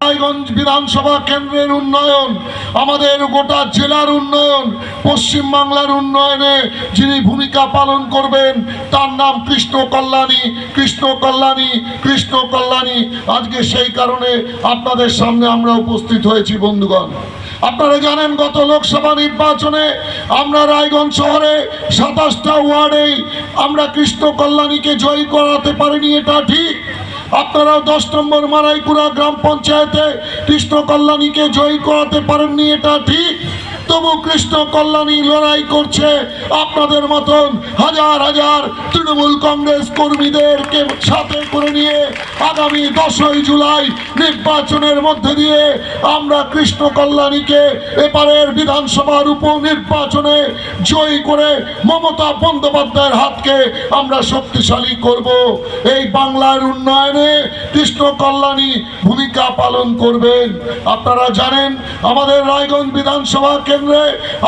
রায়গঞ্জ বিধানসভা কেন্দ্রের উন্নয়ন, আমাদের গোটা জেলার উন্নয়ন, পশ্চিম বাংলার উন্নয়নে যিনি ভূমিকা পালন করবেন তার নাম কৃষ্ণ কল্যাণী। কৃষ্ণ কল্যাণী, কৃষ্ণ কল্যাণী। আজকে সেই কারণে আপনাদের সামনে আমরা উপস্থিত হয়েছি। বন্ধুগণ, আপনারা জানেন গত লোকসভা নির্বাচনে আমরা রায়গঞ্জ শহরে 27টা ওয়ার্ডেই আমরা কৃষ্ণ কল্যাণীকে জয়ী করাতে পারিনি, এটা ঠিক। আপনারাও 10 নম্বর মারাইপুরা গ্রাম পঞ্চায়েতে কৃষ্ণ কল্যাণীকে জয়ী করাতে পারেননি, এটা ঠিক। তবু কৃষ্ণ কল্যাণী লড়াই করছে আপনাদের মতন হাজার হাজার তৃণমূল কংগ্রেস কর্মীদেরকে সাথে করে নিয়ে আগামী 10ই জুলাই নির্বাচনের মধ্যে দিয়ে আমরা কৃষ্ণ কল্যাণীকে এবারের বিধানসভার উপনির্বাচনে জয়ী করে মমতা বন্দ্যোপাধ্যায়ের হাতকে আমরা শক্তিশালী করব। এই বাংলার উন্নয়নে কৃষ্ণ কল্যাণী ভূমিকা পালন করবেন। আপনারা জানেন আমাদের রায়গঞ্জ বিধানসভা কেন্দ্রে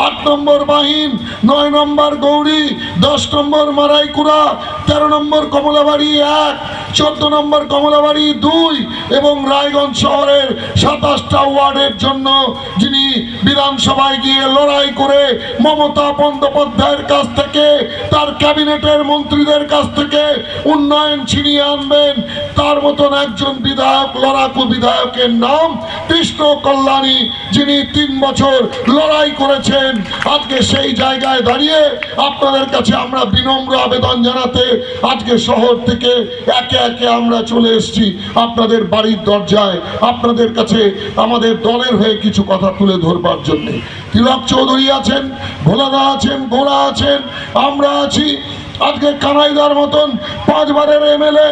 8 নম্বর বাহিন, 9 নম্বর গৌরী, 10 নম্বর মারাইকুড়া, 13 নম্বর কমলাবাড়ি 1, 14 নম্বর কমলাবাড়ি 2 এবং রায়গঞ্জ শহরের 27টা ওয়ার্ডের জন্য যিনি বিধানসভায় গিয়ে লড়াই করে মমতা বন্দ্যোপাধ্যায়ের কাছ থেকে তার ক্যাবিনেটের মন্ত্রীদের কাছ থেকে উন্নয়ন ছিনিয়ে আনবেন, তার মতন একজন বিধায়ক, লড়াকু বিধায়কের নাম কৃষ্ণ কল্যাণী, যিনি 3 বছর লড়াই করেছেন। আজকে সেই জায়গায় দাঁড়িয়ে আপনাদের কাছে আমরা বিনম্র আবেদন জানাতে আজকে শহর থেকে একে একে আমরা চলে এসেছি আপনাদের বাড়ির দরজায়, আপনাদের কাছে আমাদের দলের হয়ে কিছু কথা তুলে ধরবার জন্য। তিলক চৌধুরী আছেন, ভোলাদা আছেন, গোড়া আছেন, আমরা আছি। আজকে কানাইদার মতন 5 বারের এমএলএ,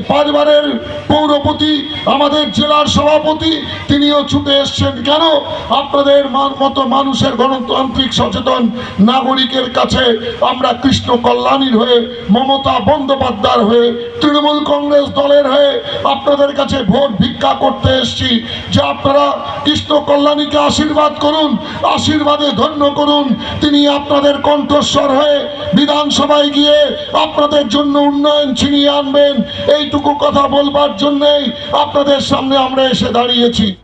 5 বারের পৌরপতি, আমাদের জেলার সভাপতি, তিনিও ছুটে এসছেন। কেন? আপনাদের মতো মানুষের গণতান্ত্রিক সচেতন নাগরিকের কাছে আমরা কৃষ্ণ কল্যাণীর হয়ে, মমতা বন্দ্যোপাধ্যায়ের হয়ে, তৃণমূল কংগ্রেস দলের হয়ে আপনাদের কাছে ভোট ভিক্ষা করতে এসছি যে আপনারা কৃষ্ণ কল্যাণীকে আশীর্বাদ করুন, আশীর্বাদে ধন্য করুন। তিনি আপনাদের কণ্ঠস্বর হয়ে বিধানসভায় গিয়ে আপনাদের জন্য উন্নয়ন ছিনিয়ে আনবেন। এইটুকু কথা বলবার জন্যই আপনাদের সামনে আমরা এসে দাঁড়িয়েছি।